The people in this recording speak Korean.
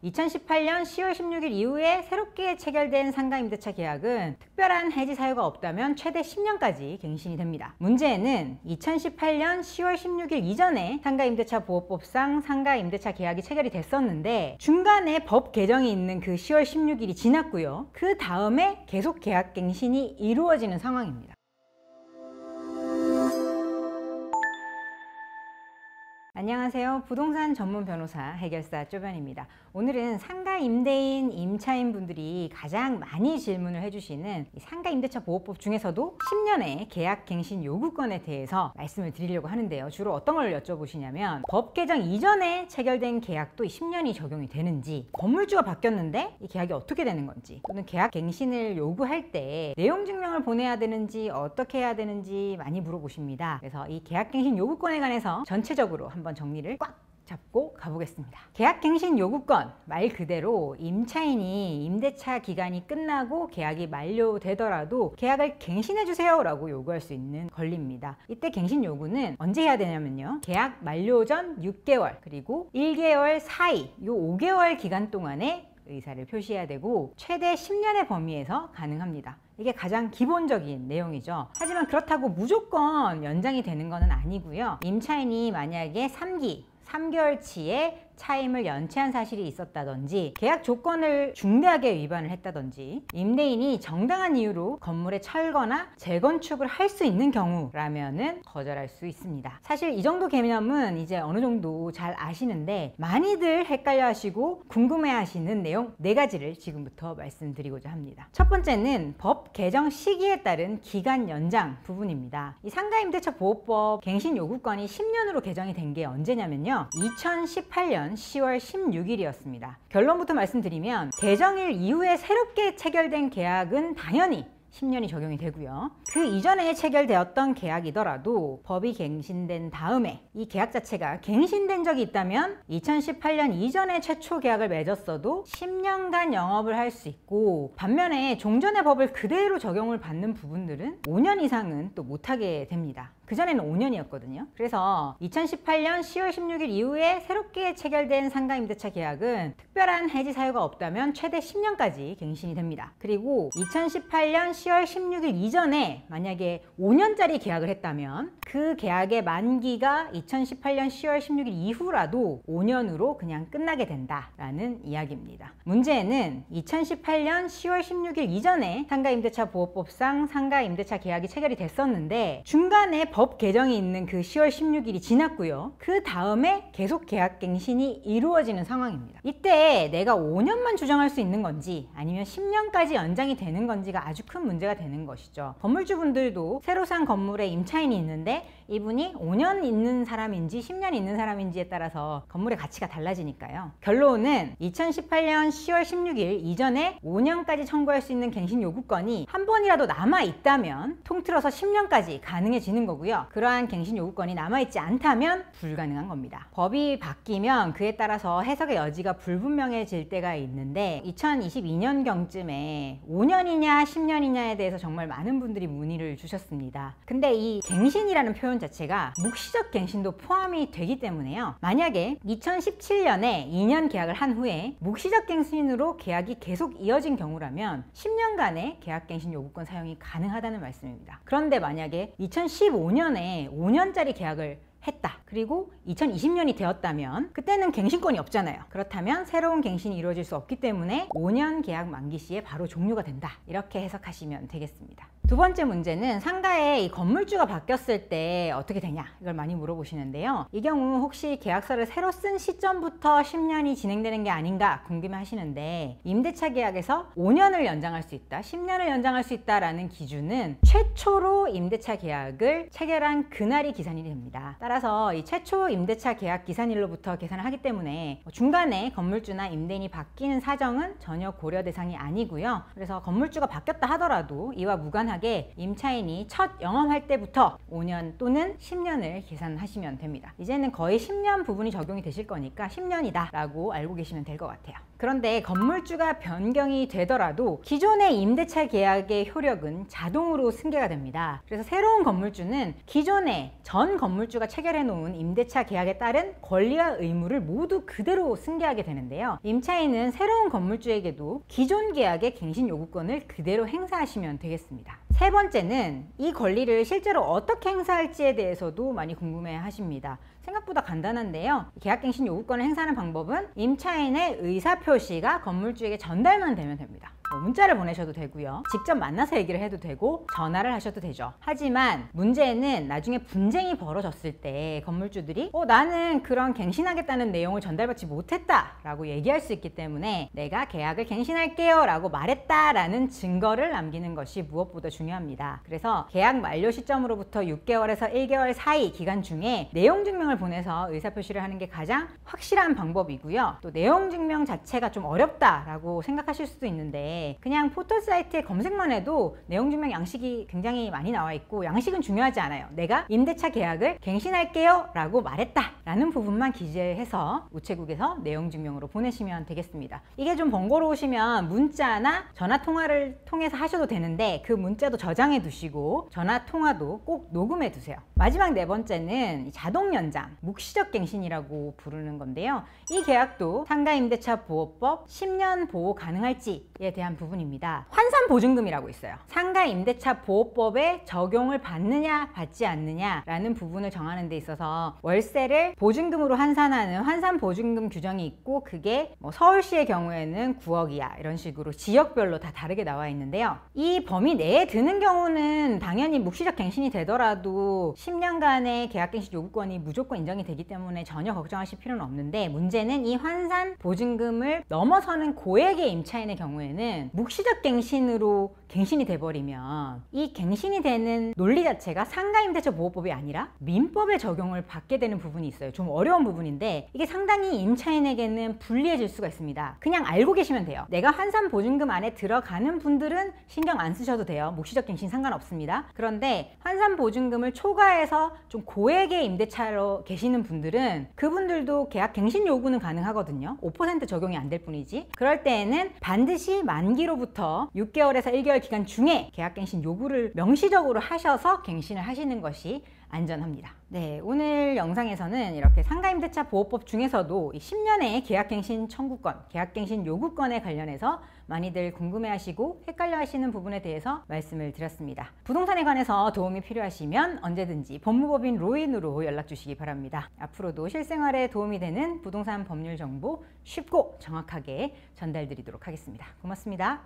2018년 10월 16일 이후에 새롭게 체결된 상가임대차 계약은 특별한 해지 사유가 없다면 최대 10년까지 갱신이 됩니다. 문제는 2018년 10월 16일 이전에 상가임대차 보호법상 상가임대차 계약이 체결이 됐었는데 중간에 법 개정이 있는 그 10월 16일이 지났고요. 그 다음에 계속 계약 갱신이 이루어지는 상황입니다. 안녕하세요. 부동산 전문 변호사 해결사 쪼변입니다. 오늘은 상가 임대인, 임차인 분들이 가장 많이 질문을 해주시는 상가 임대차 보호법 중에서도 10년의 계약 갱신 요구권에 대해서 말씀을 드리려고 하는데요. 주로 어떤 걸 여쭤보시냐면 법 개정 이전에 체결된 계약도 10년이 적용이 되는지, 건물주가 바뀌었는데 이 계약이 어떻게 되는 건지, 또는 계약 갱신을 요구할 때 내용 증명을 보내야 되는지 어떻게 해야 되는지 많이 물어보십니다. 그래서 이 계약 갱신 요구권에 관해서 전체적으로 한번 정리를 꽉 잡고 가보겠습니다. 계약갱신 요구권, 말 그대로 임차인이 임대차 기간이 끝나고 계약이 만료되더라도 계약을 갱신해주세요 라고 요구할 수 있는 권리입니다. 이때 갱신 요구는 언제 해야 되냐면요, 계약 만료 전 6개월 그리고 1개월 사이 이 5개월 기간 동안에 의사를 표시해야 되고 최대 10년의 범위에서 가능합니다. 이게 가장 기본적인 내용이죠. 하지만 그렇다고 무조건 연장이 되는 것은 아니고요. 임차인이 만약에 3개월치의 차임을 연체한 사실이 있었다든지, 계약 조건을 중대하게 위반을 했다든지, 임대인이 정당한 이유로 건물의 철거나 재건축을 할 수 있는 경우라면은 거절할 수 있습니다. 사실 이 정도 개념은 이제 어느 정도 잘 아시는데 많이들 헷갈려 하시고 궁금해 하시는 내용 4가지를 지금부터 말씀드리고자 합니다. 첫 번째는 법 개정 시기에 따른 기간 연장 부분입니다. 이 상가임대차 보호법 갱신 요구권이 10년으로 개정이 된 게 언제냐면요, 2018년 10월 16일이었습니다. 결론부터 말씀드리면 개정일 이후에 새롭게 체결된 계약은 당연히 10년이 적용이 되고요. 그 이전에 체결되었던 계약이더라도 법이 갱신된 다음에 이 계약 자체가 갱신된 적이 있다면 2018년 이전에 최초 계약을 맺었어도 10년간 영업을 할 수 있고, 반면에 종전의 법을 그대로 적용을 받는 부분들은 5년 이상은 또 못하게 됩니다. 그전에는 5년이었거든요. 그래서 2018년 10월 16일 이후에 새롭게 체결된 상가임대차 계약은 특별한 해지 사유가 없다면 최대 10년까지 갱신이 됩니다. 그리고 2018년 10월 16일 이전에 만약에 5년짜리 계약을 했다면 그 계약의 만기가 2018년 10월 16일 이후라도 5년으로 그냥 끝나게 된다라는 이야기입니다. 문제는 2018년 10월 16일 이전에 상가임대차 보호법상 상가임대차 계약이 체결이 됐었는데 중간에 법 개정이 있는 그 10월 16일이 지났고요. 그 다음에 계속 계약 갱신이 이루어지는 상황입니다. 이때 내가 5년만 주장할 수 있는 건지 아니면 10년까지 연장이 되는 건지가 아주 큰 문제가 되는 것이죠. 건물주분들도 새로 산 건물에 임차인이 있는데 이분이 5년 있는 사람인지 10년 있는 사람인지에 따라서 건물의 가치가 달라지니까요. 결론은 2018년 10월 16일 이전에 5년까지 청구할 수 있는 갱신 요구권이 한 번이라도 남아있다면 통틀어서 10년까지 가능해지는 거고요. 그러한 갱신 요구권이 남아있지 않다면 불가능한 겁니다. 법이 바뀌면 그에 따라서 해석의 여지가 불분명해질 때가 있는데 2022년경쯤에 5년이냐 10년이냐에 대해서 정말 많은 분들이 문의를 주셨습니다. 근데 이 갱신이라는 표현 자체가 묵시적 갱신도 포함이 되기 때문에요. 만약에 2017년에 2년 계약을 한 후에 묵시적 갱신으로 계약이 계속 이어진 경우라면 10년간의 계약 갱신 요구권 사용이 가능하다는 말씀입니다. 그런데 만약에 2015년에 5년짜리 계약을 했다. 그리고 2020년이 되었다면 그때는 갱신권이 없잖아요. 그렇다면 새로운 갱신이 이루어질 수 없기 때문에 5년 계약 만기 시에 바로 종료가 된다. 이렇게 해석하시면 되겠습니다. 두 번째 문제는 상가에 이 건물주가 바뀌었을 때 어떻게 되냐, 이걸 많이 물어보시는데요. 이 경우 혹시 계약서를 새로 쓴 시점부터 10년이 진행되는 게 아닌가 궁금해 하시는데, 임대차 계약에서 5년을 연장할 수 있다, 10년을 연장할 수 있다라는 기준은 최초로 임대차 계약을 체결한 그날이 기산일이 됩니다. 따라서 이 최초 임대차 계약 기산일로부터 계산을 하기 때문에 중간에 건물주나 임대인이 바뀌는 사정은 전혀 고려 대상이 아니고요. 그래서 건물주가 바뀌었다 하더라도 이와 무관하게 임차인이 첫 영업할 때부터 5년 또는 10년을 계산하시면 됩니다. 이제는 거의 10년 부분이 적용이 되실 거니까 10년이다 라고 알고 계시면 될 것 같아요. 그런데 건물주가 변경이 되더라도 기존의 임대차 계약의 효력은 자동으로 승계가 됩니다. 그래서 새로운 건물주는 기존의 전 건물주가 체결해 놓은 임대차 계약에 따른 권리와 의무를 모두 그대로 승계하게 되는데요. 임차인은 새로운 건물주에게도 기존 계약의 갱신 요구권을 그대로 행사하시면 되겠습니다. 세 번째는 이 권리를 실제로 어떻게 행사할지에 대해서도 많이 궁금해 하십니다. 생각보다 간단한데요. 계약갱신 요구권을 행사하는 방법은 임차인의 의사표시가 건물주에게 전달만 되면 됩니다. 문자를 보내셔도 되고요. 직접 만나서 얘기를 해도 되고 전화를 하셔도 되죠. 하지만 문제는 나중에 분쟁이 벌어졌을 때 건물주들이 나는 그런 갱신하겠다는 내용을 전달받지 못했다 라고 얘기할 수 있기 때문에 내가 계약을 갱신할게요 라고 말했다 라는 증거를 남기는 것이 무엇보다 중요합니다. 그래서 계약 만료 시점으로부터 6개월에서 1개월 사이 기간 중에 내용 증명을 보내서 의사표시를 하는 게 가장 확실한 방법이고요. 또 내용 증명 자체가 좀 어렵다 라고 생각하실 수도 있는데 그냥 포털 사이트에 검색만 해도 내용 증명 양식이 굉장히 많이 나와 있고 양식은 중요하지 않아요. 내가 임대차 계약을 갱신할게요 라고 말했다 라는 부분만 기재해서 우체국에서 내용 증명으로 보내시면 되겠습니다. 이게 좀 번거로우시면 문자나 전화 통화를 통해서 하셔도 되는데 그 문자도 저장해 두시고 전화 통화도 꼭 녹음해 두세요. 마지막 네 번째는 자동 연장, 묵시적 갱신이라고 부르는 건데요. 이 계약도 상가임대차 보호법 10년 보호 가능할지에 대한 부분입니다. 환산보증금이라고 있어요. 상가임대차 보호법에 적용을 받느냐 받지 않느냐 라는 부분을 정하는 데 있어서 월세를 보증금으로 환산하는 환산보증금 규정이 있고 그게 서울시의 경우에는 9억 이하 이런 식으로 지역별로 다 다르게 나와 있는데요. 이 범위 내에 드는 경우는 당연히 묵시적 갱신이 되더라도 10년간의 계약갱신 요구권이 무조건 인정이 되기 때문에 전혀 걱정하실 필요는 없는데 문제는 이 환산보증금을 넘어서는 고액의 임차인의 경우에는 묵시적 갱신으로 갱신이 돼버리면 이 갱신이 되는 논리 자체가 상가임대차 보호법이 아니라 민법의 적용을 받게 되는 부분이 있어요. 좀 어려운 부분인데 이게 상당히 임차인에게는 불리해질 수가 있습니다. 그냥 알고 계시면 돼요. 내가 환산보증금 안에 들어가는 분들은 신경 안 쓰셔도 돼요. 묵시적 갱신 상관없습니다. 그런데 환산보증금을 초과해서 좀 고액의 임대차로 계시는 분들은 그분들도 계약 갱신 요구는 가능하거든요. 5% 적용이 안 될 뿐이지. 그럴 때에는 반드시 만기로부터 6개월에서 1개월 기간 중에 계약갱신 요구를 명시적으로 하셔서 갱신을 하시는 것이 안전합니다. 네, 오늘 영상에서는 이렇게 상가임대차 보호법 중에서도 10년의 계약갱신 청구권, 계약갱신 요구권에 관련해서 많이들 궁금해하시고 헷갈려하시는 부분에 대해서 말씀을 드렸습니다. 부동산에 관해서 도움이 필요하시면 언제든지 법무법인 로인으로 연락주시기 바랍니다. 앞으로도 실생활에 도움이 되는 부동산 법률 정보 쉽고 정확하게 전달드리도록 하겠습니다. 고맙습니다.